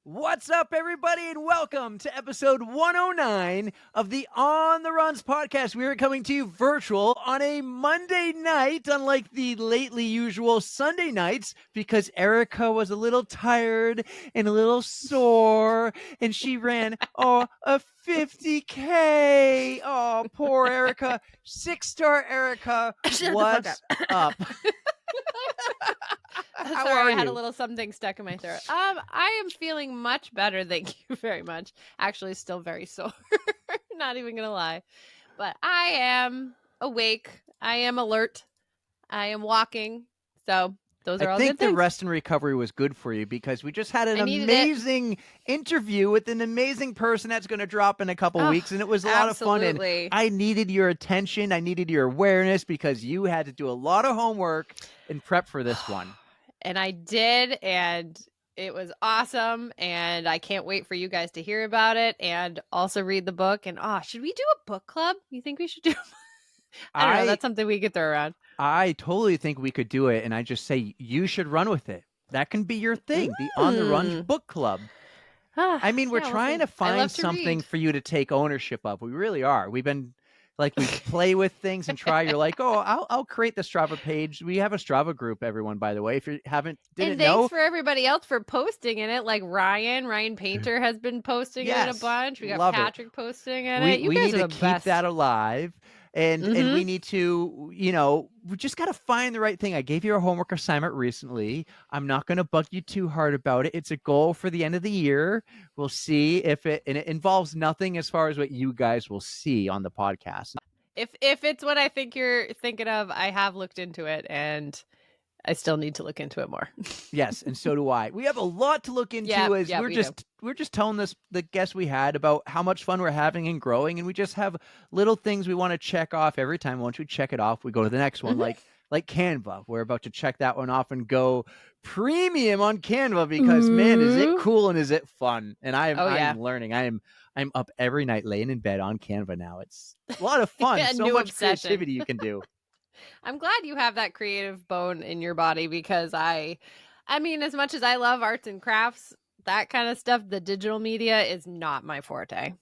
What's up, everybody, and welcome to episode 109 of the On the Runs podcast. We are coming to you virtual on a Monday night, unlike the lately usual Sunday nights, because Erika was a little tired and a little sore, and she ran a 50K. Oh, poor Erika. 6-star Erika. Shut What's the fuck up? How are I had a you? little something stuck in my throat. I am feeling much better. Thank you very much. Actually, still very sore. Not even gonna lie, but I am awake. I am alert. I am walking. So those are I all think good the things. rest and recovery was good for you because we just had an I needed it. amazing interview with an amazing person that's going to drop in a couple Oh, weeks, and it was a lot of fun. And absolutely. I needed your attention. I needed your awareness because you had to do a lot of homework and prep for this one. And I did, and it was awesome. And I can't wait for you guys to hear about it and also read the book. And should we do a book club? You think we should do? I don't know. That's something we could throw around. I totally think we could do it, and I just say you should run with it. That can be your thing, the On the Run book club. I mean, we're trying to find something for you to take ownership of. We really are. We've been like, we play with things and try. You're like, oh, I'll create the Strava page. We have a Strava group, everyone, by the way. If you didn't thanks know, for everybody else for posting in it. Like Ryan Painter has been posting in it a bunch. We got Patrick posting in it. We need to keep that alive. And we need to, we just got to find the right thing. I gave you a homework assignment recently. I'm not going to bug you too hard about it. It's a goal for the end of the year. We'll see and it involves nothing as far as what you guys will see on the podcast. If it's what I think you're thinking of, I have looked into it and I still need to look into it more. Yes, and so do I. We have a lot to look into we're just telling the guests we had about how much fun we're having and growing, and we just have little things we want to check off every time. Once we check it off, we go to the next one, like Canva. We're about to check that one off and go premium on Canva because man, is it cool and is it fun? And I'm learning. I'm up every night laying in bed on Canva now. It's a lot of fun. So much creativity you can do. I'm glad you have that creative bone in your body because I mean, as much as I love arts and crafts, that kind of stuff, the digital media is not my forte.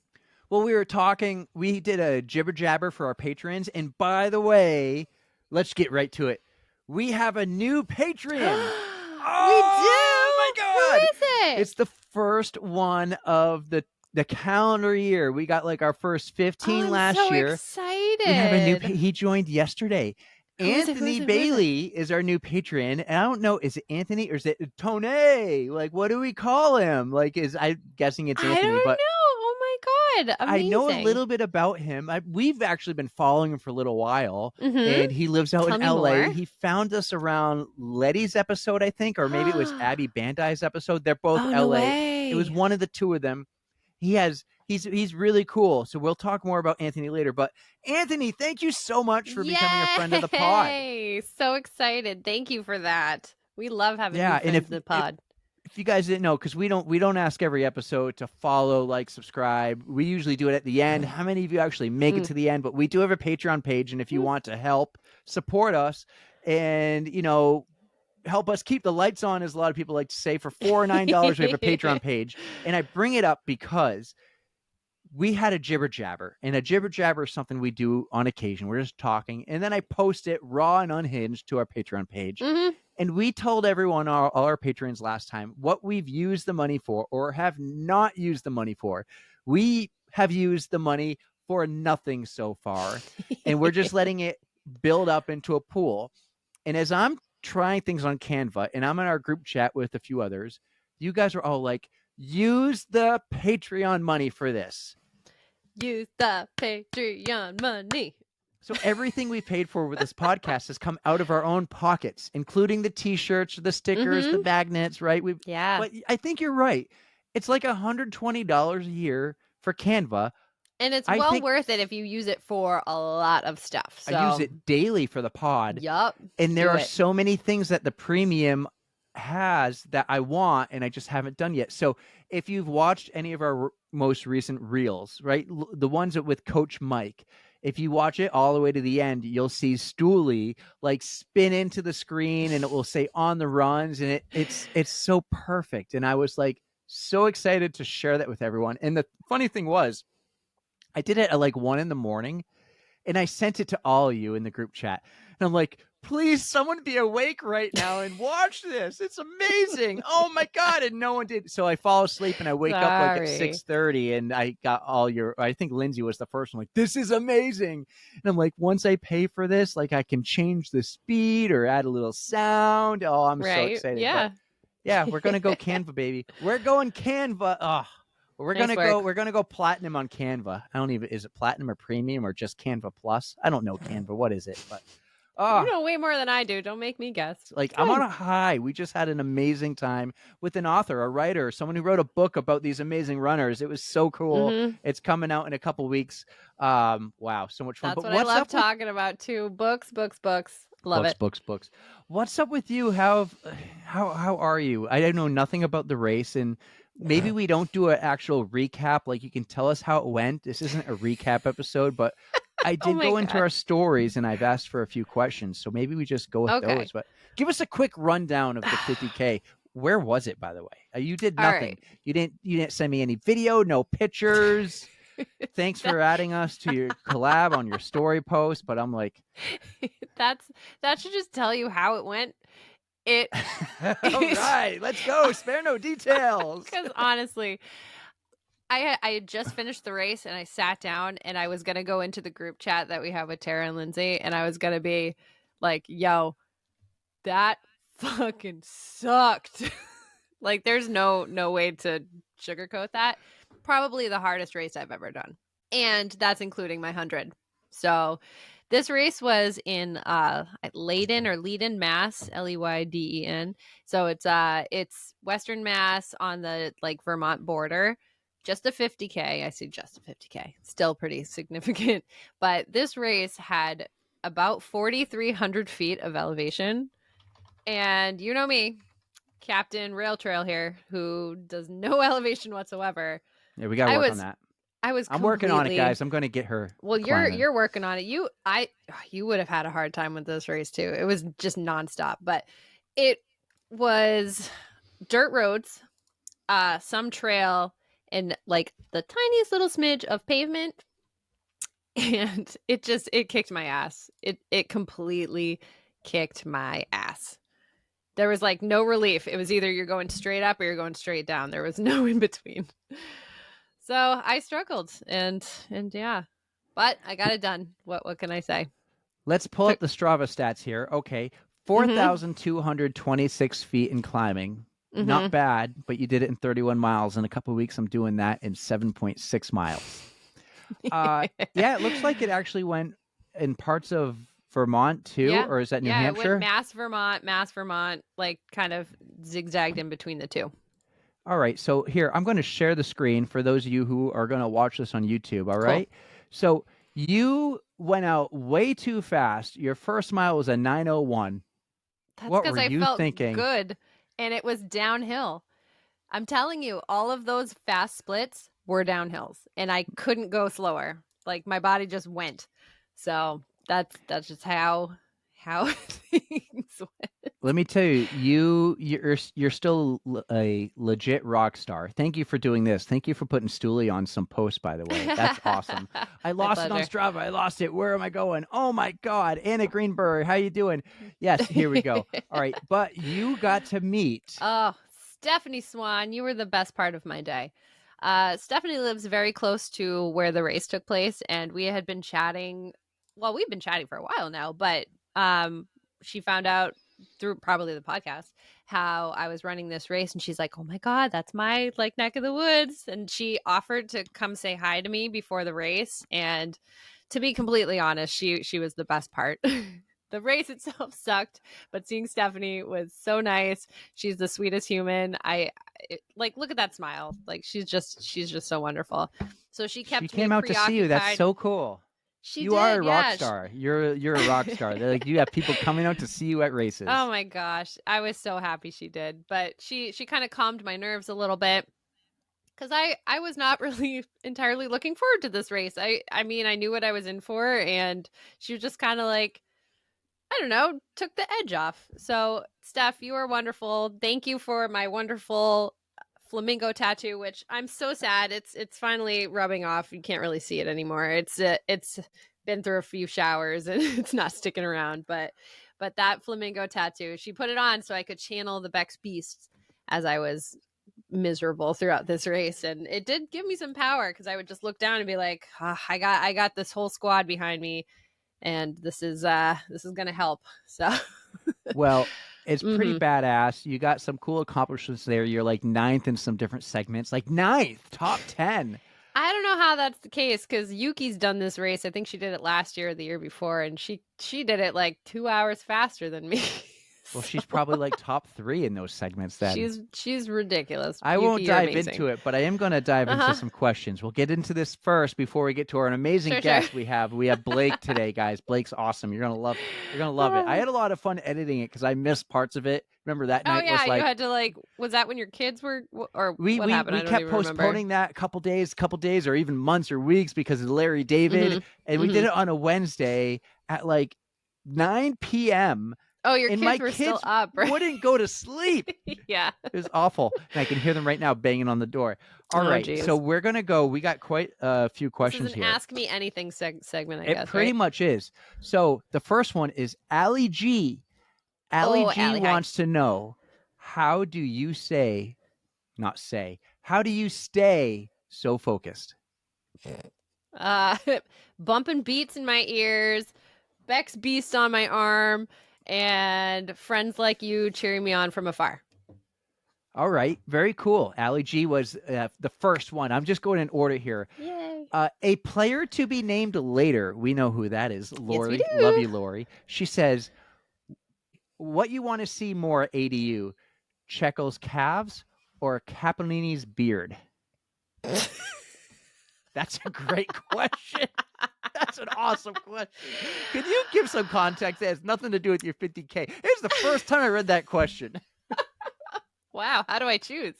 Well, we did a jibber jabber for our patrons. And by the way, let's get right to it. We have a new Patreon. We do? Oh my God. Who is it? It's the first one of the calendar year. We got like our first 15 last year. I'm so excited. We have a new, he joined yesterday. Anthony Bailey is our new patron, and I don't know, is it Anthony or is it Tony? Like, what do we call him? Like, I'm guessing it's Anthony. I don't know. Oh my God, amazing. I know a little bit about him. We've actually been following him for a little while, and he lives out in LA. He found us around Letty's episode, I think, or maybe it was Abby Bandai's episode. They're both LA. No way. It was one of the two of them. He's really cool. So we'll talk more about Anthony later. But Anthony, thank you so much for becoming a friend of the pod. So excited. Thank you for that. We love having new friends in the pod. If you guys didn't know, because we don't ask every episode to follow, like, subscribe. We usually do it at the end. How many of you actually make it to the end? But we do have a Patreon page, and if you want to help support us and help us keep the lights on, as a lot of people like to say, for $4 or $9, we have a Patreon page. And I bring it up because we had a jibber jabber, and a jibber jabber is something we do on occasion. We're just talking, and then I post it raw and unhinged to our Patreon page. And we told everyone, all our patrons last time, what we've used the money for or have not used the money for. We have used the money for nothing so far, and we're just letting it build up into a pool. And as I'm trying things on Canva, and I'm in our group chat with a few others, you guys are all like, use the Patreon money for this. Use the Patreon money. So everything we paid for with this podcast has come out of our own pockets, including the t-shirts, the stickers, the magnets, right? But I think you're right. It's like $120 a year for Canva. And it's well worth it if you use it for a lot of stuff. So. I use it daily for the pod. Yup. And there are so many things that the premium has that I want, and I just haven't done yet. So if you've watched any of our most recent reels, right, the ones with Coach Mike, if you watch it all the way to the end, you'll see Stooley like spin into the screen, and it will say On the Runs, and it's so perfect. And I was like, So excited to share that with everyone. And the funny thing was, I did it at like 1 a.m. and I sent it to all of you in the group chat. And I'm like, please, someone be awake right now and watch this. It's amazing. Oh my God. And no one did. So I fall asleep and I wake up like at Sorry. 6:30 and I got all your, I think Lindsay was the first one, like, this is amazing. And I'm like, once I pay for this, like I can change the speed or add a little sound. Oh, I'm so Right? excited. Yeah. But yeah, we're going to go Canva, baby. We're going Canva. Oh, we're Nice gonna work. we're gonna go platinum on Canva. I don't even, is it platinum or premium or just Canva Plus? I don't know Canva. What is it? But You know way more than I do. Don't make me guess. like It's I'm on good. a high. We just had an amazing time with an author, a writer, someone who wrote a book about these amazing runners. It was so cool. Mhm. It's coming out in a couple weeks. Wow, so much fun. That's But what I what's love up with talking about too. Books, books, books. Love it. books? What's up with you? How are you? I know nothing about the race, and maybe we don't do an actual recap. Like you can tell us how it went. This isn't a recap episode, but I Oh did my go into God. our stories and I've asked for a few questions. So maybe we just go with Okay. those. But give us a quick rundown of the 50K. Where was it, by the way? You did All nothing. right. You didn't send me any video, no pictures. Thanks for adding us to your collab on your story post. But I'm like, That should just tell you how it went. It all right, let's go. Spare no details. because honestly, I had just finished the race and I sat down and I was gonna go into the group chat that we have with Tara and Lindsay and I was gonna be like, "Yo, that fucking sucked." Like, there's no way to sugarcoat that. Probably the hardest race I've ever done, and that's including my 100. So this race was in Leiden, Mass, Leyden. So it's Western Mass on the like Vermont border. Just a 50K. I say just a 50K. Still pretty significant. But this race had about 4,300 feet of elevation. And you know me, Captain Rail Trail here, who does no elevation whatsoever. Yeah, we gotta I work on was that. I was I'm working on it, completely guys. I'm gonna get her well, climbing. you're working on it. You would have had a hard time with this race too. It was just nonstop, but it was dirt roads, some trail, and like the tiniest little smidge of pavement. And it kicked my ass. It completely kicked my ass. There was like no relief. It was either you're going straight up or you're going straight down. There was no in between. So I struggled and yeah. But I got it done. What can I say? Let's pull Took up the Strava stats here. Okay. Mhm. 4,226 feet in climbing. Not Mhm. bad, but you did it in 31 miles. In a couple of weeks, I'm doing that in 7.6 miles. Yeah, it looks like it actually went in parts of Vermont too, Yeah. or is that New Yeah, it went Hampshire? Mass, Vermont, like kind of zigzagged in between the two. All right. So here, I'm going to share the screen for those of you who are going to watch this on YouTube. All Cool. right. So you went out way too fast. Your first mile was a 9:01. That's What because were I you felt thinking? good and it was downhill. I'm telling you, all of those fast splits were downhills and I couldn't go slower. Like my body just went. So that's just how things went. Let me tell you, you're still a legit rock star. Thank you for doing this. Thank you for putting Stooley on some posts, by the way. That's awesome. I My lost it on pleasure. Strava. I lost it. Where am I going? Oh my God. Anna Greenberg, how you doing? Yes, here we go. All right. But you got to meet. Oh, Stephanie Swan, you were the best part of my day. Stephanie lives very close to where the race took place, and we had been chatting. Well, we've been chatting for a while now, but she found out through probably the podcast how I was running this race, and she's like, "Oh my God, that's my like neck of the woods!" And she offered to come say hi to me before the race. And to be completely honest, she was the best part. The race itself sucked, but seeing Stephanie was so nice. She's the sweetest human. Like look at that smile. Like she's just so wonderful. So she She kept me came out to see you. That's preoccupied. so cool. She You are a did, rock yeah. star. You're a rock star. They're like, you have people coming out to see you at Oh races. my gosh, I was so happy she did. But she kind of calmed my nerves a little bit because I was not really entirely looking forward to this race. I mean I knew what I was in for, and she was just kind of like, I don't know, took the edge off. So, Steph, you are wonderful. Thank you for my wonderful flamingo tattoo, which I'm so sad. It's finally rubbing off. You can't really see it anymore. It's been through a few showers and it's not sticking around. But that flamingo tattoo, she put it on so I could channel the Beck's Beasts as I was miserable throughout this race, and it did give me some power because I would just look down and be like, I got this whole squad behind me, and this is gonna help. So Well, it's pretty Mhm. badass. You got some cool accomplishments there. You're like ninth in some different segments, like ninth, top 10. I don't know how that's the case because Yuki's done this race. I think she did it last year or the year before, and she did it like 2 hours faster than me. Well, So she's probably like top 3 in those segments then. she's ridiculous. I won't Yuki, you're dive amazing. into it, but I am going to dive into some questions. We'll get into this first before we get to our amazing Sure. guest we have. We have Blake today, guys. Blake's awesome. You're going to love it. I had a lot of fun editing it because I missed parts of it. Remember that Oh night yeah, was like you had to like. Was that when your kids were, or we what happened? I don't kept even remember. postponing that a couple days or even months or weeks because of Larry David, and we did it on a Wednesday at like 9 p.m. Oh, your and kids my were kids still up, right? wouldn't go to sleep. Yeah. It was awful. And I can hear them right now banging on the door. All right. geez. So we're going to go. We got quite a few questions This is an here. Ask Me Anything segment, I It guess, pretty right? much is. So the first one is Allie G. Allie G Allie, hi. wants to know, how do you how do you stay so focused? Bumping beats in my ears, Beck's Beast on my arm, and friends like you cheering me on from afar. All right. Very cool. Allie G was the first one. I'm just going in order here. Yay. A player to be named later. We know who that is. Lori. Yes, we do. Love you, Lori. She says, what you want to see more, ADU? Checo's calves or Capellini's beard? That's a great question. That's an awesome question. Can you give some context? It has nothing to do with your 50K. It's the first time I read that question. Wow, how do I choose?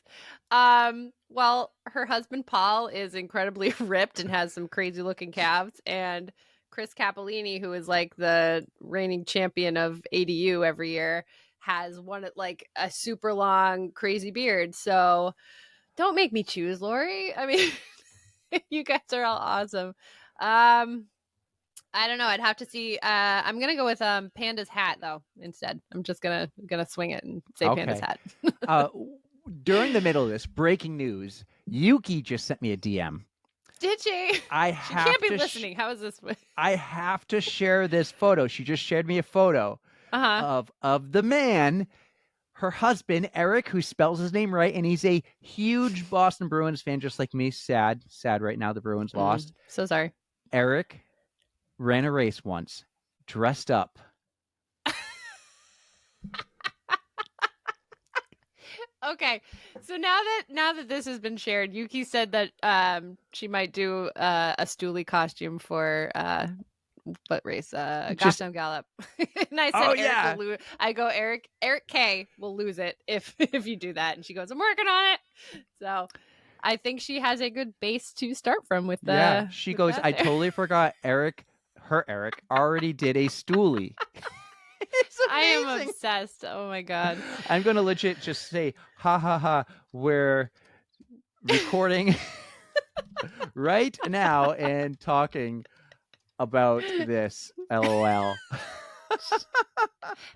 Well, her husband Paul is incredibly ripped and has some crazy looking calves, and Chris Capellini, who is like the reigning champion of ADU every year, has one like a super long crazy beard. So don't make me choose, Lori. I mean, you guys are all awesome. I don't know. I'd have to see. I'm gonna go with Panda's hat though. Instead, I'm just gonna swing it and say Panda's hat. During the middle of this, breaking news: Yuki just sent me a DM. Did she? She can't be listening. How is this? I have to share this photo. She just shared me a photo of the man, her husband, Eric, who spells his name right, and he's a huge Boston Bruins fan, just like me. Sad right now. The Bruins lost. So sorry. Eric ran a race once, dressed up. Okay, so now that this has been shared, Yuki said that she might do a Stooley costume for what race? Gotham Gallop. And I said, Eric will lose. I go, Eric K will lose it if you do that. And she goes, I'm working on it. So I think she has a good base to start from with the. Yeah, she goes, I totally forgot Eric already did a Stooley. It's amazing. I am obsessed. Oh my God. I'm going to legit just say, ha ha ha, we're recording right now and talking about this. LOL.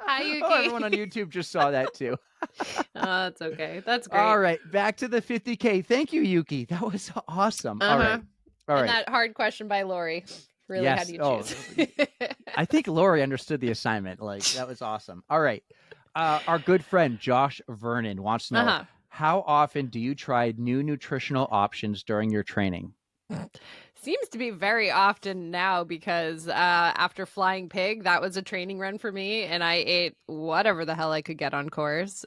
Hi, Yuki. Oh, everyone on YouTube just saw that too. Oh, that's okay. That's great. All right, back to the 50K. Thank you, Yuki. That was awesome. All right. And that hard question by Lori. Really, yes. How do you choose? I think Lori understood the assignment. Like, that was awesome. All right. Our good friend Josh Vernon wants to know, how often do you try new nutritional options during your training? Seems to be very often now because after Flying Pig, that was a training run for me, and I ate whatever the hell I could get on course.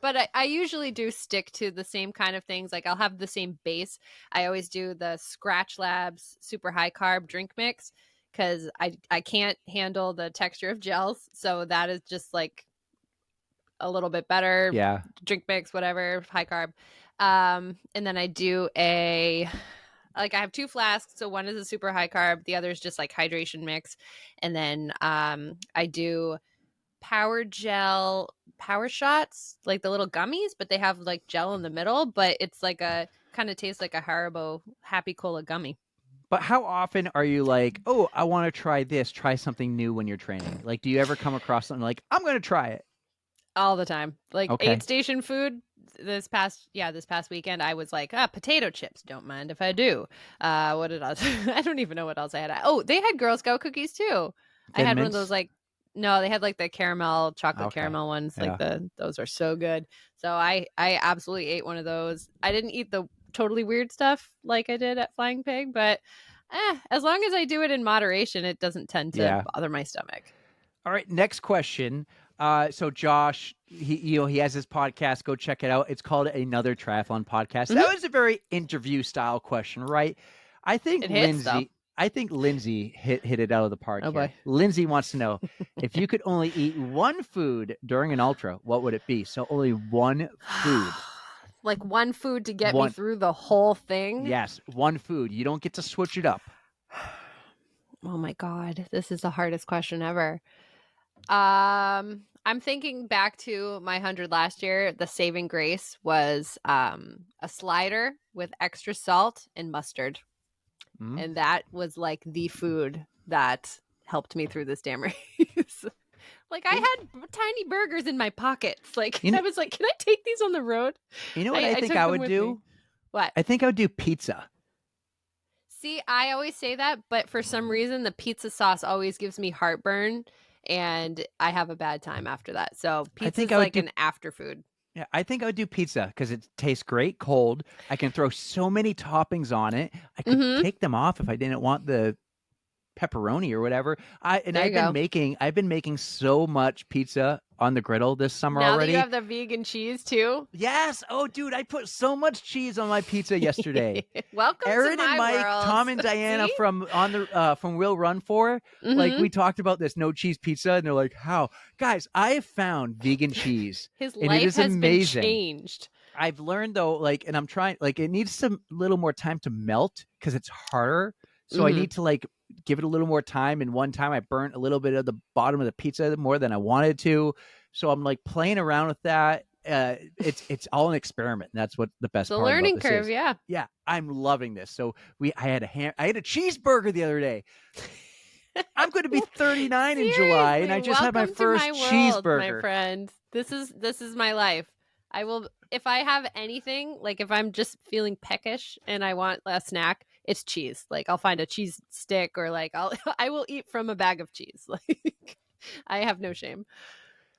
But I usually do stick to the same kind of things. Like I'll have the same base. I always do the Scratch Labs super high carb drink mix because I can't handle the texture of gels. So that is just like a little bit better. Yeah. Drink mix, whatever, high carb. And then I do I have 2 flasks. So one is a super high carb. The other is just like hydration mix. And then I do Power Gel Power Shots, like the little gummies, but they have like gel in the middle, but it's like a kind of tastes like a Haribo Happy Cola gummy. But how often are you like, oh, I want to try something new when you're training? Like, do you ever come across something like, I'm going to try it? All the time. Like Okay. aid station food this past weekend I was like, potato chips, don't mind if I do. What did else? I don't even know what else I had. Oh, they had Girl Scout cookies too. I Thin had one of those mints? like no, they had like the caramel, chocolate Okay. caramel ones. Yeah. Like those are so good. So I absolutely ate one of those. I didn't eat the totally weird stuff like I did at Flying Pig, but as long as I do it in moderation, it doesn't tend to Yeah. bother my stomach. All right, next question. So Josh, he has his podcast. Go check it out. It's called Another Triathlon Podcast. That was a very interview style question, right? I think It hits though. Lindsay hit it out of the park Oh here. boy. Lindsay wants to know if you could only eat one food during an ultra, what would it be? So only one food. Like one food to get me One. through the whole thing. Yes, one food. You don't get to switch it up. Oh my God. This is the hardest question ever. I'm thinking back to my 100 last year. The saving grace was a slider with extra salt and mustard. Mm. And that was like the food that helped me through this damn race. Like I had tiny burgers in my pockets. Like I was like, can I take these on the road? You know what I think took I them would with do? me. What? I think I would do pizza. See, I always say that, but for some reason, the pizza sauce always gives me heartburn, and I have a bad time after that. So pizza is like an after food. Yeah, I think I would do pizza because it tastes great cold. I can throw so many toppings on it. I could take them off if I didn't want the pepperoni or whatever. I've been making so much pizza on the griddle this summer now already. Now that you have the vegan cheese too. Yes. Oh, dude, I put so much cheese on my pizza yesterday. Welcome Aaron to my and Mike, world. Tom and Diana from Will Run For, like we talked about this no cheese pizza, and they're like, "How, guys? I have found vegan cheese. His and life it is has amazing. been changed. I've learned though, like, and I'm trying, like, it needs some little more time to melt because it's harder. So I need to like give it a little more time. And one time I burnt a little bit of the bottom of the pizza more than I wanted to. So I'm like playing around with that. It's all an experiment. And that's what the best part learning about this curve, is. yeah. Yeah, I'm loving this. So I had a cheeseburger the other day. I'm going to be 39 in July, and I just had my first cheeseburger. My friend. This is my life. I will, if I have anything, like if I'm just feeling peckish and I want a snack, it's cheese. Like I'll find a cheese stick, or like I will eat from a bag of cheese. Like I have no shame.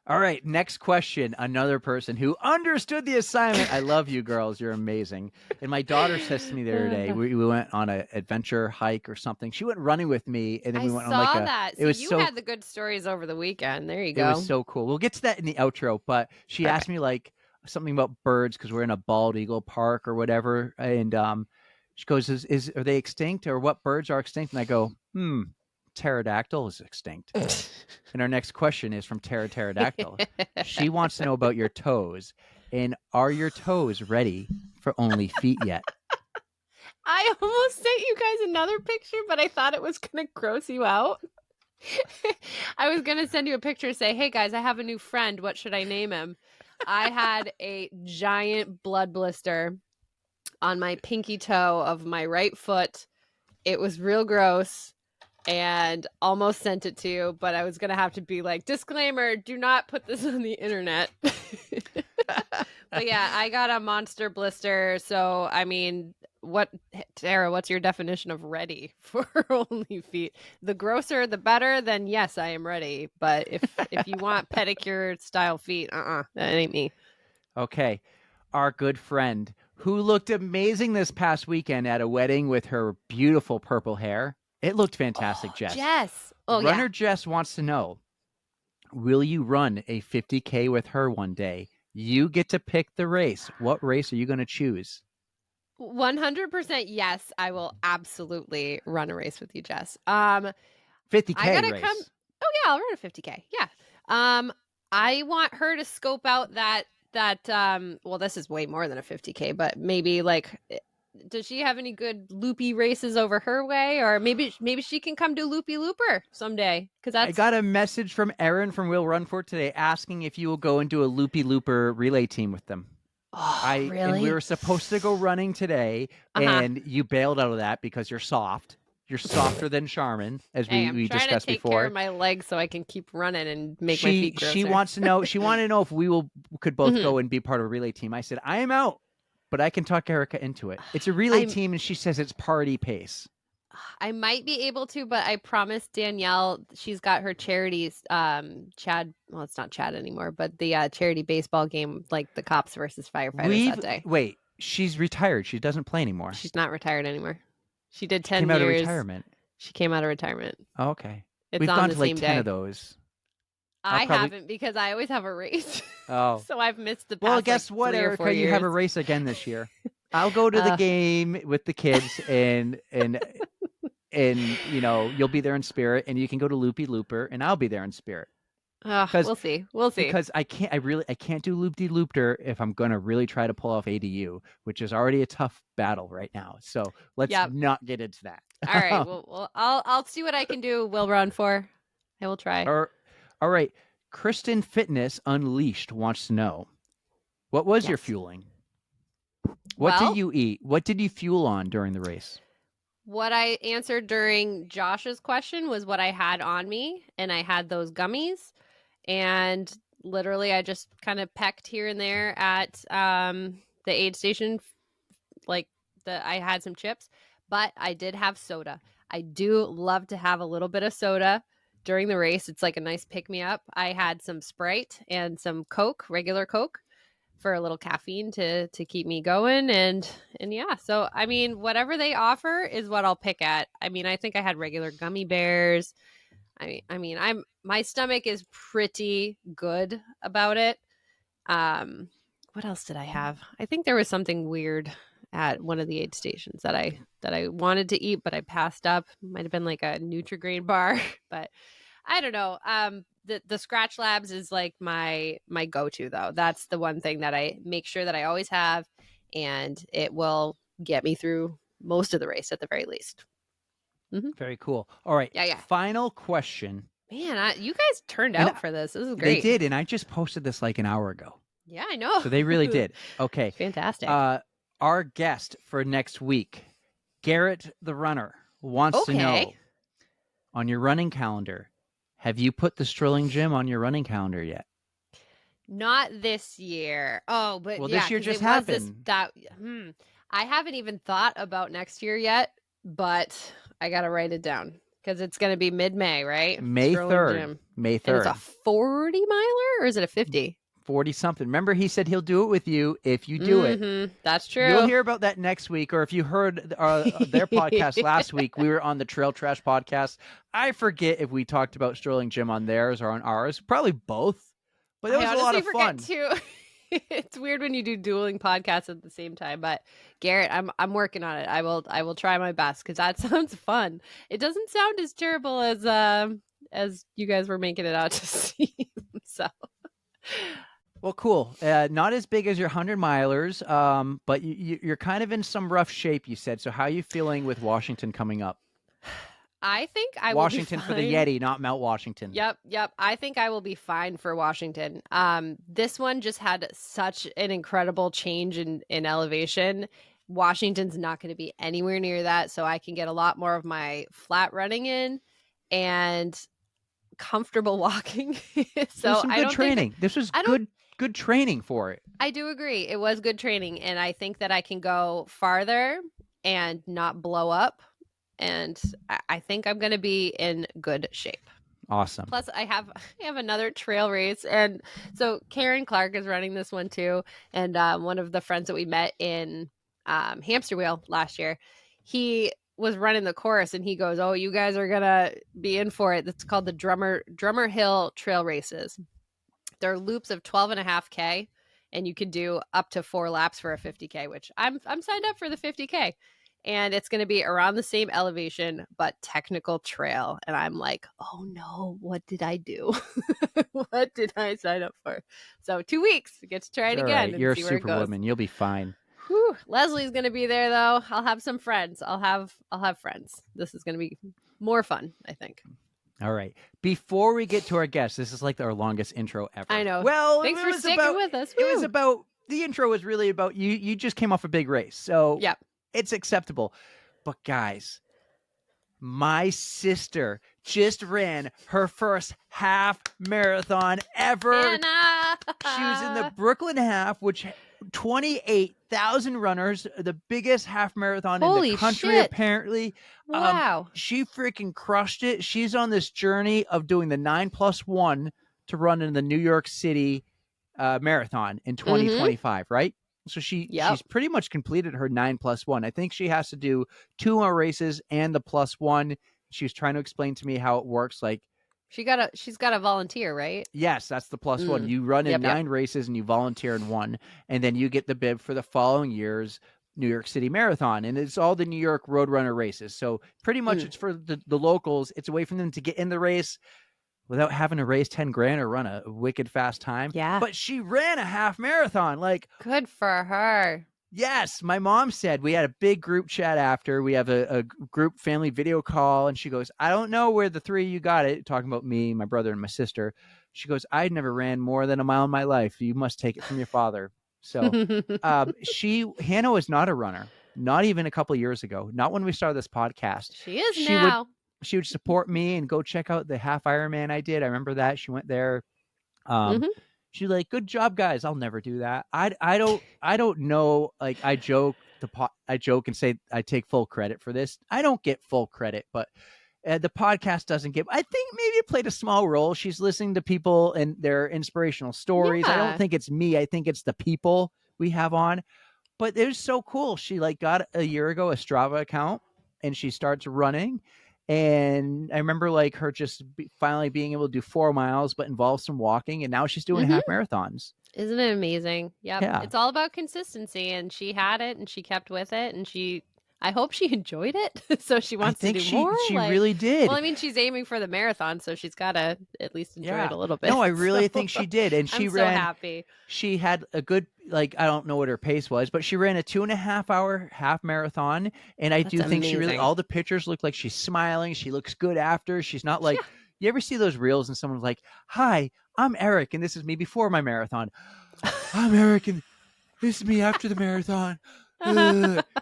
All right, next question. Another person who understood the assignment. I love you girls. You're amazing. And my daughter says to me the other day, we went on an adventure hike or something. She went running with me, and then we went on like that. It was you had the good stories over the weekend. There you go. It was so cool. We'll get to that in the outro, but she asked me like something about birds because we're in a bald eagle park or whatever, and she goes, are they extinct, or what birds are extinct? And I go, pterodactyl is extinct. And our next question is from Pterodactyl. She wants to know about your toes, and are your toes ready for only feet yet? I almost sent you guys another picture, but I thought it was gonna gross you out. I was gonna send you a picture, say, hey guys, I have a new friend, what should I name him? I had a giant blood blister on my pinky toe of my right foot. It was real gross, and almost sent it to you, but I was gonna have to be like, disclaimer, do not put this on the internet. But yeah, I got a monster blister. So I mean, Tara, what's your definition of ready for only feet? The grosser the better, then yes, I am ready. But if you want pedicure style feet, that ain't me. Okay. Our good friend who looked amazing this past weekend at a wedding with her beautiful purple hair. It looked fantastic, Jess. Jess. Runner Jess wants to know, will you run a 50K with her one day? You get to pick the race. What race are you going to choose? 100% yes, I will absolutely run a race with you, Jess. 50K race. Oh yeah, I'll run a 50K. Yeah. I want her to scope out that well, this is way more than a 50K, but maybe like does she have any good loopy races over her way, or maybe she can come do Loopy Looper someday? Because I that's got a message from Erin from Will Run For It today asking if you will go and do a Loopy Looper relay team with them. And we really. were supposed to go running today, and you bailed out of that because you're soft. You're softer than Charmin, as Hey, we I'm trying to discussed take care before. of my legs so I can keep running and make my feet grosser. She wants to know. She wanted to know if we could both go and be part of a relay team. I said I am out, but I can talk Erika into it. It's a relay team, and she says it's party pace. I might be able to, but I promised Danielle she's got her charities. Chad, well, it's not Chad anymore, but the charity baseball game, like the cops versus firefighters that day. Wait, she's retired. She doesn't play anymore. She's not retired anymore. She did 10 came years. Out of retirement. She came out of retirement. Oh, okay. It's We've on gone the to like same 10 day. of those. I haven't because I always have a race. Oh. So I've missed the past. Well, guess like, what, 3 or 4 Erika? You have a years. race again this year. I'll go to the game with the kids and you'll be there in spirit, and you can go to Loopy Looper and I'll be there in spirit. We'll see. Because I can't do Loop-de-Loopter if I'm going to really try to pull off ADU, which is already a tough battle right now. So let's not get into that. All right. Well, I'll see what I can do. Will Run For. I will try. All right. Kristen Fitness Unleashed wants to know, what was your fueling? What did you eat? What did you fuel on during the race? What I answered during Josh's question was what I had on me, and I had those gummies, and literally I just kind of pecked here and there at the aid station. I had some chips, but I did have soda. I do love to have a little bit of soda during the race. It's like a nice pick-me-up. I had some Sprite and some Coke, regular Coke, for a little caffeine to keep me going. And yeah, so I mean, whatever they offer is what I'll pick at. I mean, I think I had regular gummy bears. My stomach is pretty good about it. What else did I have? I think there was something weird at one of the aid stations that I wanted to eat, but I passed up. Might have been like a Nutri-Grain bar, but I don't know. The Scratch Labs is like my go-to though. That's the one thing that I make sure that I always have, and it will get me through most of the race at the very least. Mm-hmm. Very cool. All right. Yeah. Final question. Man, you guys turned out for this. This is great. They did, and I just posted this like an hour ago. Yeah, I know. So they really did. Okay. Fantastic. Our guest for next week, Garrett the runner, wants to know, on your running calendar, have you put the Strolling Gym on your running calendar yet? Not this year. Oh, but this year just happened. I haven't even thought about next year yet, but I got to write it down because it's going to be mid-May, right? May 3rd. May 3rd. And it's a 40 miler or is it a 50? 40 something. Remember, he said he'll do it with you if you do it. That's true. You'll hear about that next week, or if you heard their podcast last week, we were on the Trail Trash podcast. I forget if we talked about Strolling Gym on theirs or on ours. Probably both, but it was a lot of fun. Too. It's weird when you do dueling podcasts at the same time, but Garrett, I'm working on it. I will try my best because that sounds fun. It doesn't sound as terrible as you guys were making it out to seem. So. Well, cool. Not as big as your 100-milers, but you're kind of in some rough shape, you said. So how are you feeling with Washington coming up? I think I will Washington for the Yeti, not Mount Washington. Yep. I think I will be fine for Washington. This one just had such an incredible change in elevation. Washington's not going to be anywhere near that, so I can get a lot more of my flat running in and comfortable walking. So some good training. This was good training for it. I do agree. It was good training, and I think that I can go farther and not blow up. And I think I'm going to be in good shape. Awesome. Plus, I have another trail race, and so Karen Clark is running this one too. And one of the friends that we met in Hamster Wheel last year, he was running the course, and he goes, "Oh, you guys are gonna be in for it." It's called the Drummer Hill Trail Races. They're loops of 12.5K, and you can do up to 4 laps for a 50K, which I'm signed up for the 50K. And it's going to be around the same elevation, but technical trail. And I'm like, oh no, what did I do? What did I sign up for? So 2 weeks, get to try it again. Right. And You're see a where it goes. superwoman. You'll be fine. Whew. Whew. Leslie's gonna be there though. I'll have some friends. I'll have friends. This is gonna be more fun, I think. All right. Before we get to our guests, this is like our longest intro ever. I know. Well, Thanks for sticking with us. It was about the intro was really about you. You just came off a big race, so yeah, it's acceptable. But guys, my sister just ran her first half marathon ever. Anna! She was in the Brooklyn half, which 28,000 runners, the biggest half marathon in the country, shit. apparently. Wow. She freaking crushed it. She's on this journey of doing the 9+1 to run in the New York City marathon in 2025, right? So she's pretty much completed her 9+1. I think she has to do 2 more races and the +1. She was trying to explain to me how it works. Like, she's got a volunteer, right? Yes, that's the +1. You run in 9 races and you volunteer in 1, and then you get the bib for the following year's New York City Marathon. And it's all the New York Roadrunner races. So pretty much it's for the locals. It's a way for them to get in the race without having to raise 10 grand or run a wicked fast time. Yeah. But she ran a half marathon. Like, good for her. Yes, my mom said, we had a big group chat after. We have a group family video call, and she goes, I don't know where the 3 of you got it, talking about me, my brother, and my sister. She goes, I never ran more than a mile in my life. You must take it from your father. So Hannah was not a runner, not even a couple of years ago, not when we started this podcast. She is now. She would support me and go check out the half Ironman I did. I remember that. She went there. She's like, good job, guys. I'll never do that. I don't know. Like, I joke and say I take full credit for this. I don't get full credit, but the podcast doesn't get. I think maybe it played a small role. She's listening to people and their inspirational stories. Yeah. I don't think it's me. I think it's the people we have on. But it was so cool. She got a year ago a Strava account, and she starts running. And I remember her just finally being able to do 4 miles, but involves some walking. And now she's doing half marathons. Isn't it amazing? Yep. Yeah. It's all about consistency, and she had it and she kept with it, and I hope she enjoyed it. So she wants to do more. She really did. Well, I mean, she's aiming for the marathon, so she's got to at least enjoy it a little bit. No, I really think she did. And she I'm ran. so happy. She had a good, I don't know what her pace was, but she ran a 2.5-hour half marathon. And I do think all the pictures look like she's smiling. She looks good after. She's not you ever see those reels and someone's like, hi, I'm Eric, and this is me before my marathon. I'm Eric, and this is me after the marathon.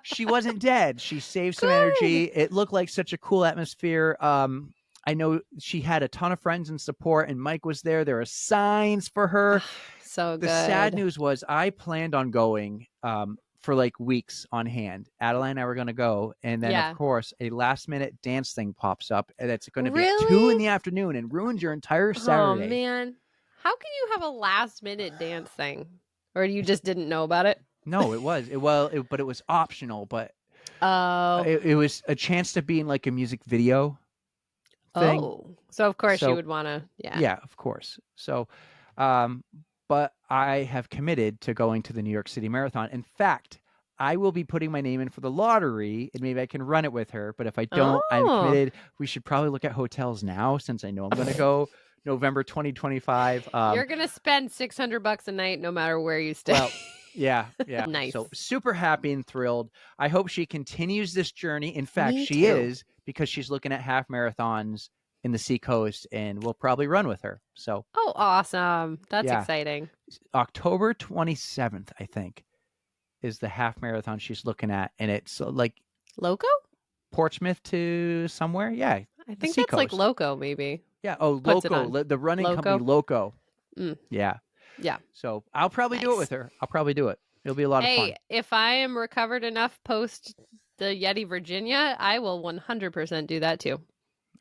She wasn't dead. She saved some energy. It looked like such a cool atmosphere. I know she had a ton of friends and support, and Mike was there. There are signs for her. So good. The sad news was I planned on going for weeks on hand. Adeline and I were going to go, and then of course a last-minute dance thing pops up, and it's going to be at 2 p.m. and ruins your entire Saturday. Oh man, how can you have a last-minute dance thing, or you just didn't know about it? No, it was. But it was optional. But it was a chance to be in a music video thing. Oh, so of course you would want to. Yeah, of course. So, but I have committed to going to the New York City Marathon. In fact, I will be putting my name in for the lottery, and maybe I can run it with her. But if I don't, I'm committed. We should probably look at hotels now, since I know I'm going to go November 2025. You're going to spend $600 a night, no matter where you stay. Well, yeah. Nice. So super happy and thrilled. I hope she continues this journey. In fact, she is, because she's looking at half marathons in the Seacoast, and we'll probably run with her. So, awesome. That's exciting. October 27th, I think, is the half marathon she's looking at, and it's Loco? Portsmouth to somewhere. Yeah, I think that's Loco, maybe. Yeah. Oh, Loco, the running company Loco. Yeah. Yeah. So I'll probably do it with her. I'll probably do it. It'll be a lot of fun. Hey, if I am recovered enough post the Yeti Virginia, I will 100% do that too.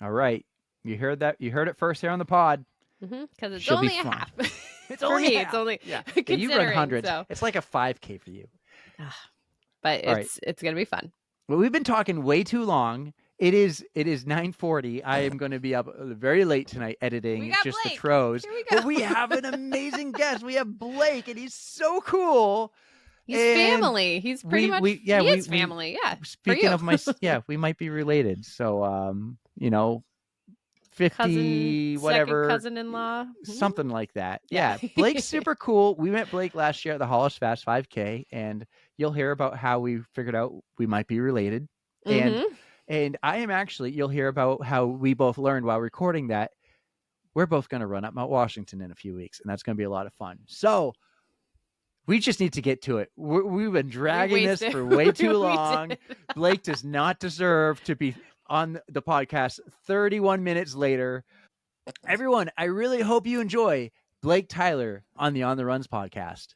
All right. You heard that? You heard it first here on the pod. Because it's only a half. It's for only me. half. It's only you run hundreds. So. It's like a 5K for you. But it's gonna be fun. Well, we've been talking way too long. It is 9:40. I am going to be up very late tonight editing just Blake. the Tros. Here we go. But we have an amazing guest. We have Blake, and he's so cool. He's family. He's pretty much he is family. Yeah. Speaking of we might be related. So 50 whatever, second cousin-in-law, something like that. Yeah. Yeah. Blake's super cool. We met Blake last year at the Hollis Fast 5K, and you'll hear about how we figured out we might be related. And I am actually, you'll hear about how we both learned while recording that we're both going to run up Mount Washington in a few weeks, and that's going to be a lot of fun. So we just need to get to it. We've been dragging this for way too long. Blake does not deserve to be on the podcast 31 minutes later. Everyone, I really hope you enjoy Blake Tyler on the On the Runs podcast.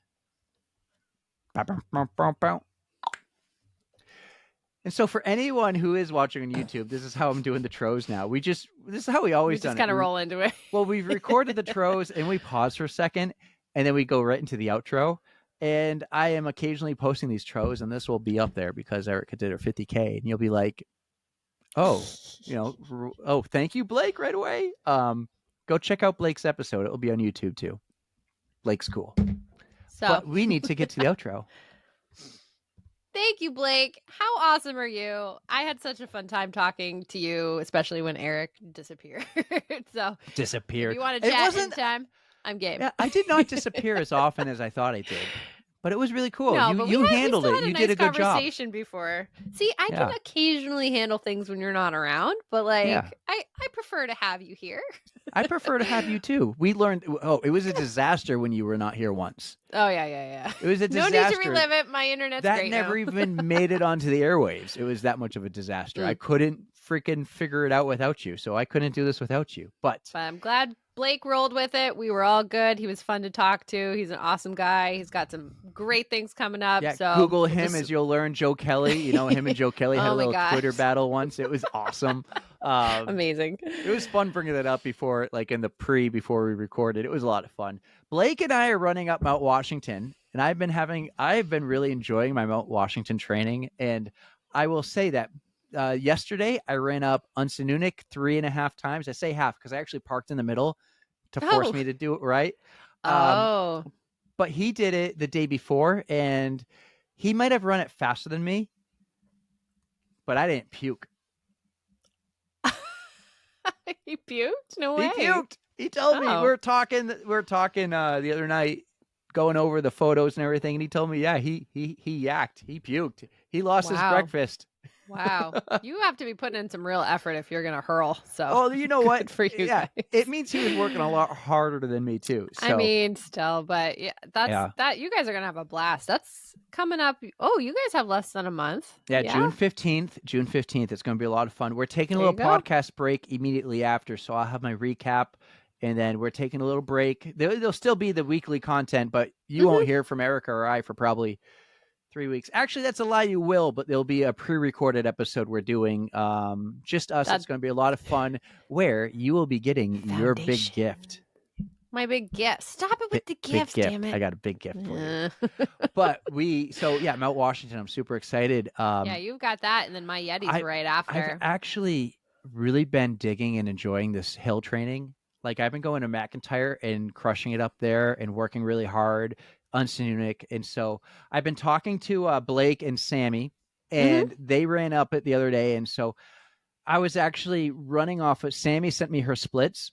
And so for anyone who is watching on YouTube, this is how I'm doing the Tros now. This is how we always done it. We just kind of roll into it. Well, we've recorded the Tros and we pause for a second and then we go right into the outro. And I am occasionally posting these Tros, and this will be up there because Erika did her 50K, and you'll be like, oh, thank you, Blake, right away. Go check out Blake's episode. It will be on YouTube too. Blake's cool. But we need to get to the outro. Thank you, Blake. How awesome are you? I had such a fun time talking to you, especially when Eric disappeared. Disappeared. If you want to chat anytime, I'm game. Yeah, I did not disappear as often as I thought I did. But it was really cool. No, you handled it. You did a good job. Conversation before. See, I can occasionally handle things when you're not around, but I prefer to have you here. I prefer to have you too. We learned. Oh, it was a disaster when you were not here once. Oh yeah. It was a disaster. No need to relive it. My internet's that great never now. even made it onto the airwaves. It was that much of a disaster. I couldn't freaking figure it out without you. So I couldn't do this without you. But I'm glad Blake rolled with it. We were all good. He was fun to talk to. He's an awesome guy. He's got some great things coming up. Yeah, so Google him as you'll learn. Joe Kelly, him and Joe Kelly had a little Twitter battle once. It was awesome. Amazing. It was fun bringing that up before we recorded. It was a lot of fun. Blake and I are running up Mount Washington, and I've been really enjoying my Mount Washington training. And I will say that yesterday I ran up Unsinunik 3.5 times. I say half because I actually parked in the middle to force me to do it right. But he did it the day before, and he might have run it faster than me, but I didn't puke. He puked? No way. He puked. He told me. We're talking the other night, going over the photos and everything, and he told me, yeah, he yacked. He puked. He lost his breakfast. Wow. You have to be putting in some real effort if you're going to hurl. So. Oh, you know what? For you guys. It means he was working a lot harder than me too. So. I mean, still, but that you guys are going to have a blast. That's coming up. Oh, you guys have less than a month. Yeah. June 15th. It's going to be a lot of fun. We're taking a little podcast break immediately after. So I'll have my recap. And then we're taking a little break. There'll still be the weekly content, but you won't hear from Erika or I for probably 3 weeks. Actually, that's a lie. You will, but there'll be a pre-recorded episode we're doing. Just us. It's going to be a lot of fun where you will be getting your big gift. My big gift. Stop it with the gift, damn it. I got a big gift for you. But Mount Washington, I'm super excited. Yeah, you've got that. And then my Yeti's right after. I've actually really been digging and enjoying this hill training. Like I've been going to McIntyre and crushing it up there and working really hard on Sinunik. And so I've been talking to Blake and Sammy, and they ran up it the other day. And so I was actually running off of Sammy sent me her splits,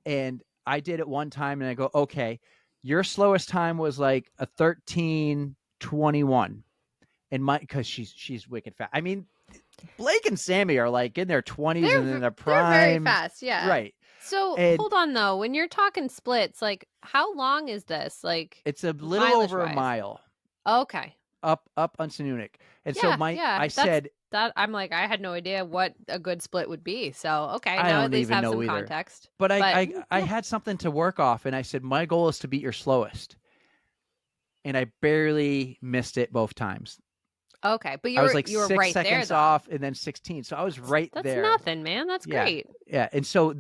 and I did it one time and I go, okay, your slowest time was like a 13:21. And because she's wicked fast. I mean, Blake and Sammy are like in their 20s and in their prime. They're very fast, yeah. Right. So hold on though, when you're talking splits, like how long is this? Like it's a little over a mile. Okay. Up on Sinunik. And so I said that I'm like, I had no idea what a good split would be. So okay, I now don't at least even have know some either. context. But I had something to work off, and I said my goal is to beat your slowest. And I barely missed it both times. Okay, but I was like you were 6 right seconds there, off, and then 16. So I was right there. That's nothing, man. That's great. Yeah. And so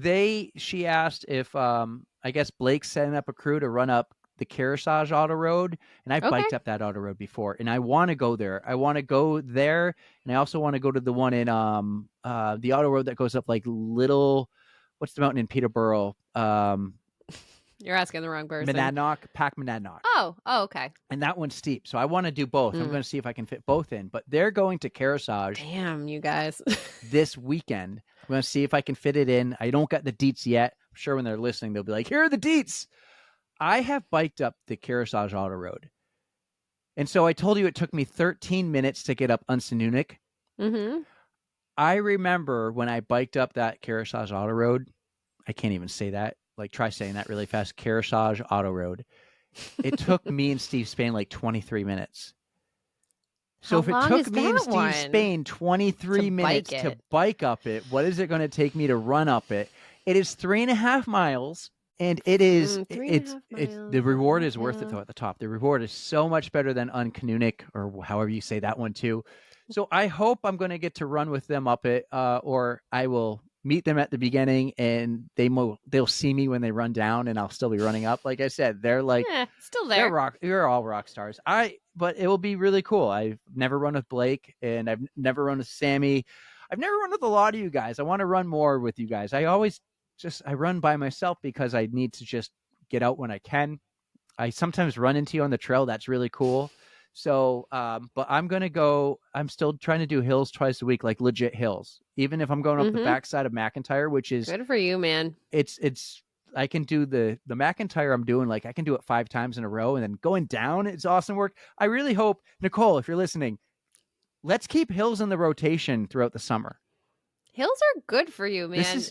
she asked if I guess Blake's setting up a crew to run up the Kearsarge Auto Road, and I've biked up that auto road before, and I want to go there. I want to go there, and I also want to go to the one in the auto road that goes up like what's the mountain in Peterborough? You're asking the wrong person. Monadnock, Pack Monadnock. Oh, okay. And that one's steep. So I want to do both. I'm going to see if I can fit both in. But they're going to Kearsarge Damn, you guys. this weekend. I'm going to see if I can fit it in. I don't got the deets yet. I'm sure when they're listening, they'll be like, here are the deets. I have biked up the Kearsarge Auto Road. And so I told you it took me 13 minutes to get up Unsanunik. Mm-hmm. I remember when I biked up that Kearsarge Auto Road. I can't even say that. Like, try saying that really fast. Kearsarge Auto Road. It took me and Steve Spain like 23 minutes. So if it took me and Steve Spain 23 minutes to bike up it, what is it going to take me to run up it? It is 3.5 miles, and it is the reward is worth it though at the top. The reward is so much better than Knute or however you say that one too. So I hope I'm going to get to run with them up it, or I will meet them at the beginning and they'll see me when they run down and I'll still be running up. Like I said, they're like still there. You're all rock stars. But it will be really cool. I've never run with Blake and I've never run with Sammy. I've never run with a lot of you guys. I want to run more with you guys. I run by myself because I need to just get out when I can. I sometimes run into you on the trail. That's really cool. So, but I'm still trying to do hills twice a week, like legit hills, even if I'm going up the backside of McIntyre, which is good for you, man. I can do the McIntyre I'm doing, like I can do it 5 times in a row, and then going down, it's awesome work. I really hope, Nicole, if you're listening, let's keep hills in the rotation throughout the summer. Hills are good for you, man.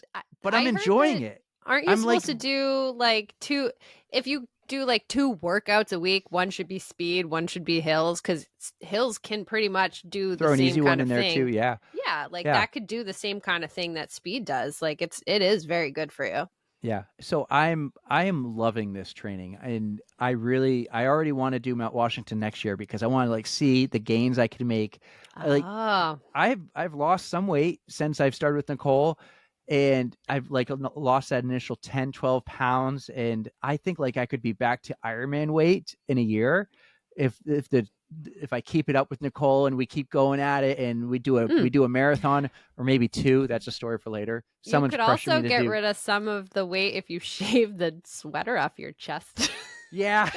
But I'm enjoying it. Aren't you supposed to do like 2, if you do like 2 workouts a week, one should be speed, one should be hills, because hills can pretty much do the same kind of thing. Throw an easy one in there too, yeah. Yeah, that could do the same kind of thing that speed does. Like it is very good for you. Yeah. So I am loving this training, and I already want to do Mount Washington next year because I want to like see the gains I can make. Like I've lost some weight since I've started with Nicole, and I've like lost that initial 10, 12 pounds. And I think like I could be back to Ironman weight in a year if I keep it up with Nicole and we keep going at it and we do a marathon or maybe 2. That's a story for later. You could also get rid of some of the weight if you shave the sweater off your chest. Yeah.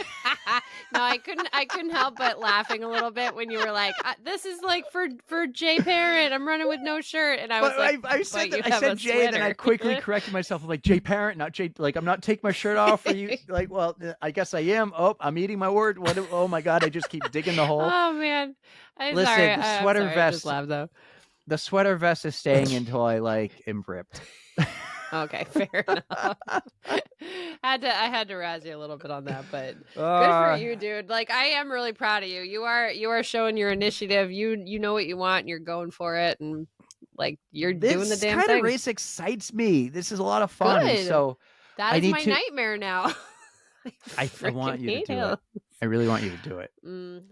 No, I couldn't help but laughing a little bit when you were like, "This is like for Jay Parent. I'm running with no shirt," and I was I said Jay, and then I quickly corrected myself. I'm like, Jay Parent, not Jay. Like, I'm not taking my shirt off for you. Like, well, I guess I am. Oh, I'm eating my word. What? Oh my God! I just keep digging the hole. Oh man! Listen, the sweater vest. I just laughed, though. The sweater vest is staying until I am ripped. Okay, fair enough. I had to razz you a little bit on that, but good for you, dude. Like, I am really proud of you. You are showing your initiative. You know what you want, and you're going for it, and like you're doing the damn thing. This kind of race excites me. This is a lot of fun. Good. So that is my nightmare now. I want you to do it. I really want you to do it.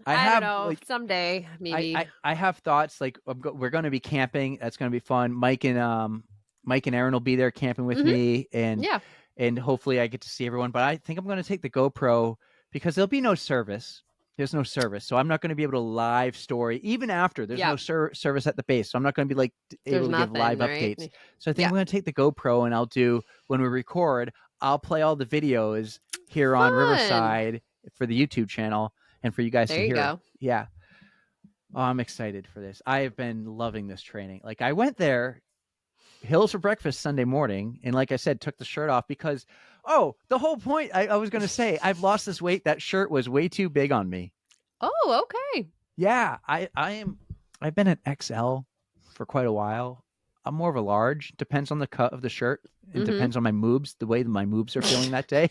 I don't know. Someday, maybe. I have thoughts. Like, we're going to be camping. That's going to be fun. Mike and Aaron will be there camping with me, and hopefully I get to see everyone. But I think I'm going to take the GoPro because there'll be no service. There's no service, so I'm not going to be able to live story even after there's no service at the base. So I'm not going to be able to give live updates. So I think I'm going to take the GoPro and I'll do when we record. I'll play all the videos here on Riverside for the YouTube channel and for you guys to hear. Go. Yeah. Oh, I'm excited for this. I have been loving this training. Like, I went there. Hills for breakfast Sunday morning, and like I said, took the shirt off because the whole point I was going to say, I've lost this weight. That shirt was way too big on me. Oh, okay. Yeah, I've been an XL for quite a while. I'm more of a large. Depends on the cut of the shirt. It depends on my moobs, the way that my moobs are feeling that day.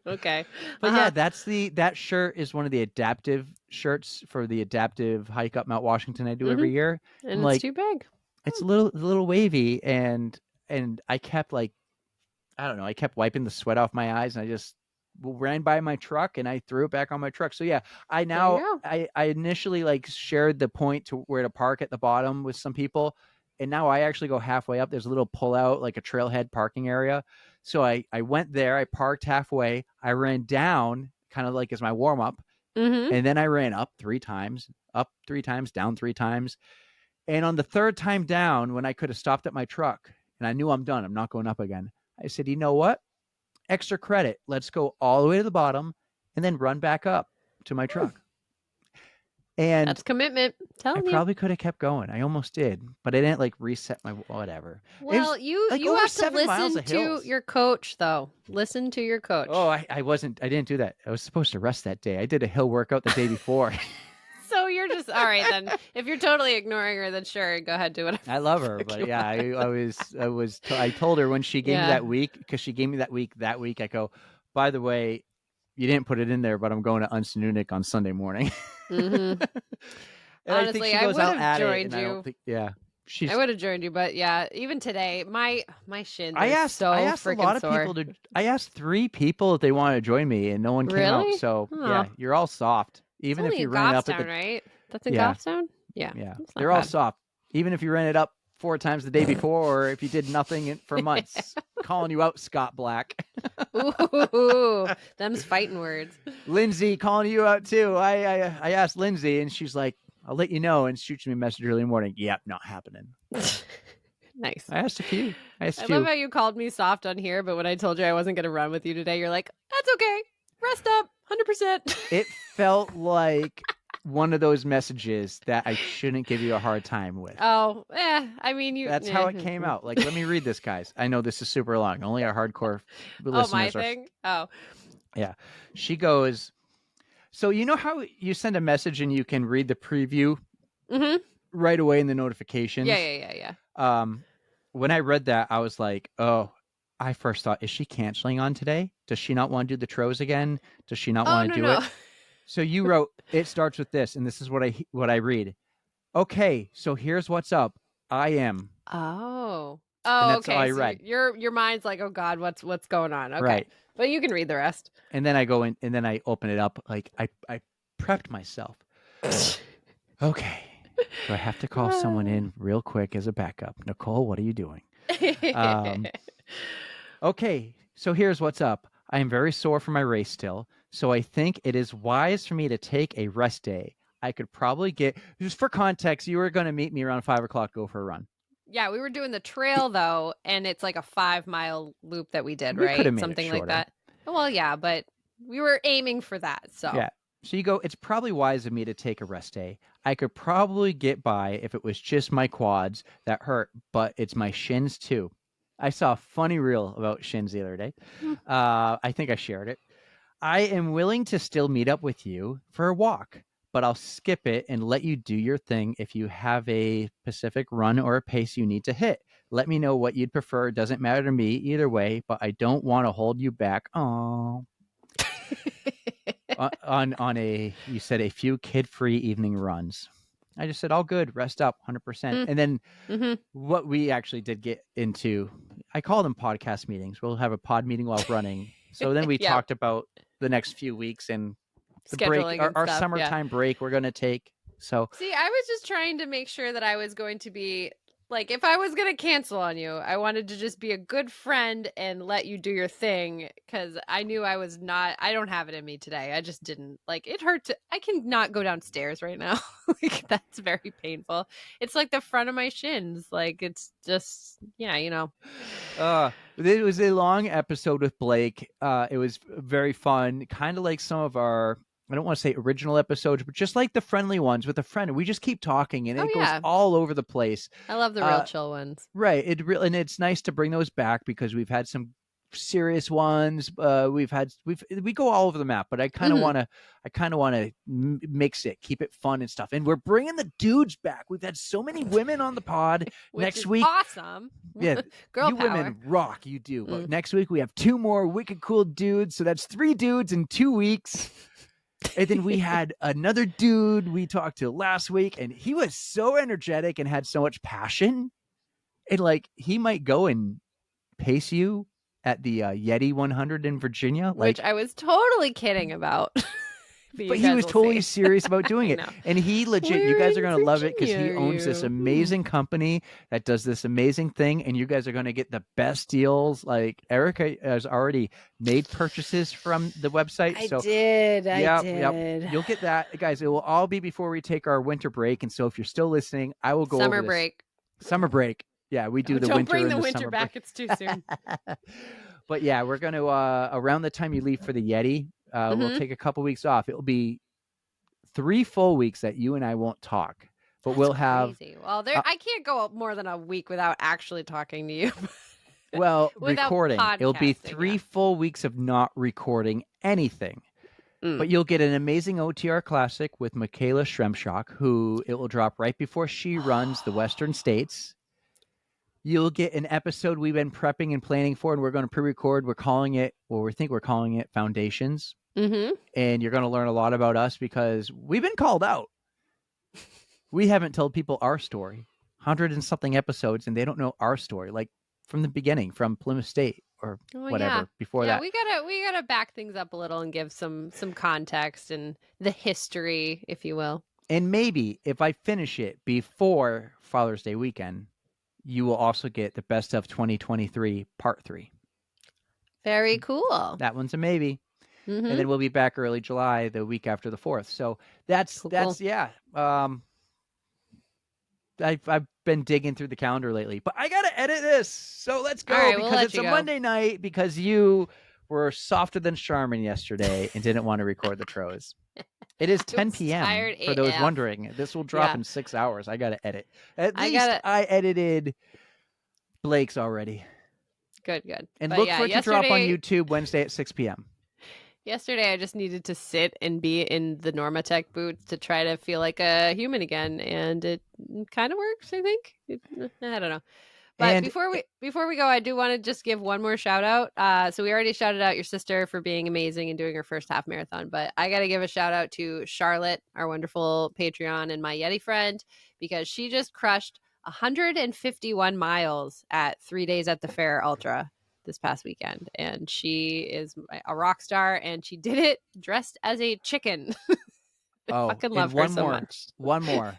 Okay. But yeah, that shirt is one of the adaptive shirts for the adaptive hike up Mount Washington I do every year. And it's too big. It's a little wavy, and I kept I kept wiping the sweat off my eyes, and I just ran by my truck and I threw it back on my truck. So yeah, I initially shared the point to where to park at the bottom with some people, and now I actually go halfway up. There's a little pull out, like a trailhead parking area. So I went there, I parked halfway, I ran down kind of like as my warm up, and then I ran up 3 times, down 3 times. And on the 3rd time down, when I could have stopped at my truck and I knew I'm done, I'm not going up again, I said, you know what? extra credit. Let's go all the way to the bottom and then run back up to my truck. And that's commitment. I probably could have kept going. I almost did, but I didn't like reset my whatever. Well, you have to 7 miles listen of to hills. your coach, though. Listen to your coach. Oh, I didn't do that. I was supposed to rest that day. I did a hill workout the day before. So you're just all right then. If you're totally ignoring her, then sure, go ahead, do whatever. I love her, but yeah, I told her when she gave me that week, because she gave me that week. I go, by the way, you didn't put it in there, but I'm going to Unsanunic on Sunday morning. Mm-hmm. Honestly, I would have joined you. I would have joined you, but yeah, even today, my shins. I asked a lot of people to. I asked 3 people if they wanted to join me, and no one came out. So yeah, you're all soft. Even if you ran it up at the right? That's in Goffstown? Yeah. Yeah. They're all soft. Even if you ran it up 4 times the day before, or if you did nothing for months. Calling you out, Scott Black. Ooh, them's fighting words. Lindsay calling you out too. I asked Lindsay, and she's like, I'll let you know, and shoots me a message early in the morning. Yep, not happening. Nice. I asked a few. I love how you called me soft on here, but when I told you I wasn't going to run with you today, you're like, that's okay. Rest up. 100%. It felt like one of those messages that I shouldn't give you a hard time with. Oh, I mean, that's how it came out. Like, let me read this, guys. I know this is super long. Only our hardcore listeners my thing? Oh. Yeah. She goes, so you know how you send a message and you can read the preview right away in the notifications? Yeah. When I read that, I was like, oh, I first thought, is she canceling on today? Does she not want to do the Tros again? Does she not want to do it? So you wrote, it starts with this, and this is what I read. Okay, so here's what's up. I am. Oh, that's okay. All I so read. Your mind's like, oh God, what's going on? Okay, right. But you can read the rest. And then I go in, and then I open it up. Like I prepped myself. Okay, so I have to call someone in real quick as a backup. Nicole, what are you doing? Okay, so here's what's up. I am very sore from my race still, so I think it is wise for me to take a rest day. I could probably get, just for context, you were going to meet me around 5 o'clock, go for a run. Yeah, we were doing the trail, though, and it's like a 5-mile loop that we did, we right? Could have made something it like that. Well, yeah, but we were aiming for that, so. Yeah. So you go, it's probably wise of me to take a rest day. I could probably get by if it was just my quads that hurt, but it's my shins too. I saw a funny reel about shins the other day. I think I shared it. I am willing to still meet up with you for a walk, but I'll skip it and let you do your thing if you have a specific run or a pace you need to hit. Let me know what you'd prefer. It doesn't matter to me either way, but I don't want to hold you back. Oh. on a, you said a few kid-free evening runs. I just said, all good, rest up, 100%. And then what we actually did get into, I call them podcast meetings. We'll have a pod meeting while running. So then we talked about the next few weeks and the scheduling break, our summertime break we're going to take. So see, I was just trying to make sure that I was going to be like, if I was going to cancel on you, I wanted to just be a good friend and let you do your thing, because I knew I don't have it in me today. I just didn't. Like, it hurt I cannot go downstairs right now. Like, that's very painful. It's like the front of my shins. Like, it's just, It was a long episode with Blake. It was very fun, kind of like some of our, I don't want to say original episodes, but just like the friendly ones with a friend. And we just keep talking, and it goes all over the place. I love the real chill ones. Right. And it's nice to bring those back, because we've had some serious ones. We go all over the map, but I kind of want to mix it, keep it fun and stuff. And we're bringing the dudes back. We've had so many women on the pod. Next week, awesome. Yeah, girl you power. Women rock. You do. But next week we have 2 more wicked cool dudes. So that's 3 dudes in 2 weeks. And then we had another dude we talked to last week, and he was so energetic and had so much passion. And like, he might go and pace you at the Yeti 100 in Virginia, which I was totally kidding about. But he was totally serious about doing it. And he legit, you guys are going to love it, because he owns this amazing company that does this amazing thing, and you guys are going to get the best deals. Like, Erika has already made purchases from the website. I did. Yep. You'll get that. Guys, it will all be before we take our winter break. And so if you're still listening, I will go over this. Summer break. Yeah, we do the winter. Don't bring the and winter back. It's too soon. But yeah, we're going to around the time you leave for the Yeti, we'll take a couple weeks off. It'll be 3 full weeks that you and I won't talk. But we'll have crazy. Well, I can't go more than a week without actually talking to you. Well, Without recording. It'll be podcasting, 3 full weeks of not recording anything. Mm. But you'll get an amazing OTR classic with Michaela Shremshock, who it will drop right before she runs the Western States. You'll get an episode we've been prepping and planning for, and we're going to pre-record. We're calling it, well, we think we're calling it Foundations. Mm-hmm. And you're going to learn a lot about us because we've been called out. We haven't told people our story. 100 and something episodes, and they don't know our story. Like from the beginning, from Plymouth State or whatever before that. We gotta back things up a little and give some context and the history, if you will. And maybe if I finish it before Father's Day weekend, you will also get the best of 2023 part 3. Very cool. That one's a maybe. Mm-hmm. And then we'll be back early July, the week after the 4th. So that's yeah. I've been digging through the calendar lately, but I gotta edit this. So let's go because it's a Monday night. Because you were softer than Charmin yesterday and didn't want to record the Tros. It is 10 p.m. for those wondering. This will drop in 6 hours. I gotta edit. At least I edited Blake's already. Good. And look for it to drop on YouTube Wednesday at 6 p.m. Yesterday, I just needed to sit and be in the Normatec boots to try to feel like a human again, and it kind of works. I think. I don't know. But before we go, I do want to just give one more shout out. So we already shouted out your sister for being amazing and doing her first half marathon, but I got to give a shout out to Charlotte, our wonderful Patreon and my Yeti friend, because she just crushed 151 miles at 3 days at the Fair Ultra this past weekend, and she is a rock star, and she did it dressed as a chicken. I fucking love her so much. One more.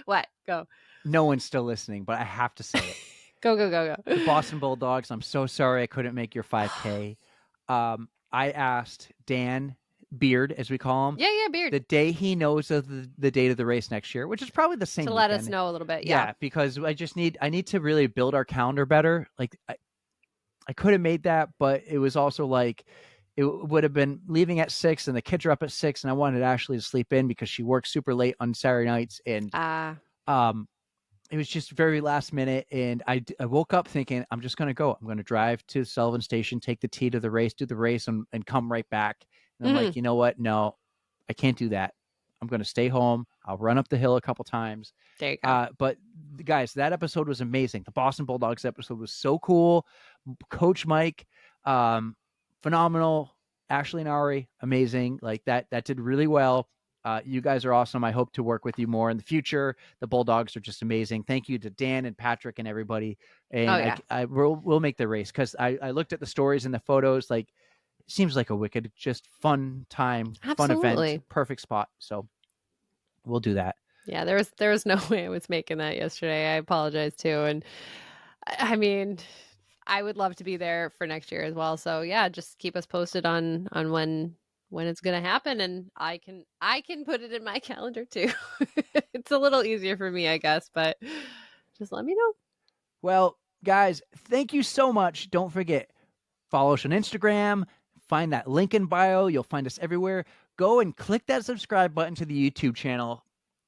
What? Go. No one's still listening, but I have to say it. Go. The Boston Bulldogs, I'm so sorry I couldn't make your 5K. I asked Dan Beard, as we call him. Yeah, Beard. The day he knows of the date of the race next year, which is probably the same to weekend. Let us know a little bit. Yeah, because I need to really build our calendar better. Like I could have made that, but it was also like it would have been leaving at 6 and the kids are up at 6 and I wanted Ashley to sleep in because she works super late on Saturday nights. And it was just very last minute. And I woke up thinking, I'm just going to go. I'm going to drive to Sullivan Station, take the T to the race, do the race and come right back. And I'm like, you know what? No, I can't do that. I'm going to stay home. I'll run up the hill a couple times. There you go. But guys, that episode was amazing. The Boston Bulldogs episode was so cool. Coach Mike, phenomenal. Ashley and Ari, amazing. Like that did really well. You guys are awesome. I hope to work with you more in the future. The Bulldogs are just amazing. Thank you to Dan and Patrick and everybody. And we'll make the race because I looked at the stories and the photos. Like, it seems like a wicked, just fun time, fun event, perfect spot. So we'll do that. Yeah, there was no way I was making that yesterday. I apologize too. And I mean, I would love to be there for next year as well. So yeah, just keep us posted on when it's going to happen, and I can put it in my calendar too. It's a little easier for me, I guess, but just let me know. Well, guys, thank you so much. Don't forget, follow us on Instagram. Find that link in bio. You'll find us everywhere. Go and click that subscribe button to the YouTube channel.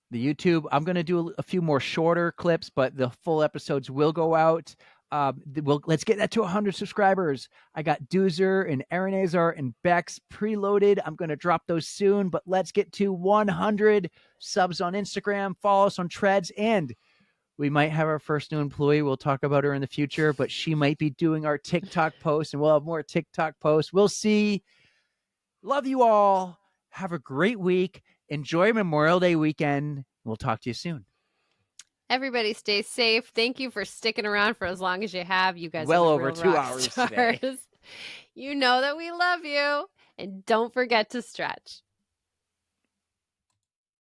The YouTube, I'm going to do a few more shorter clips, but the full episodes will go out. Let's get that to 100 subscribers. I got Doozer and Aranazar and Bex preloaded. I'm going to drop those soon, but let's get to 100 subs on Instagram. Follow us on Treads, and we might have our first new employee. We'll talk about her in the future, but she might be doing our TikTok posts, and we'll have more TikTok posts. We'll see. Love you all. Have a great week. Enjoy Memorial Day weekend. We'll talk to you soon. Everybody stay safe. Thank you for sticking around for as long as you have. You guys well are over 2 hours today. You know that we love you. And don't forget to stretch.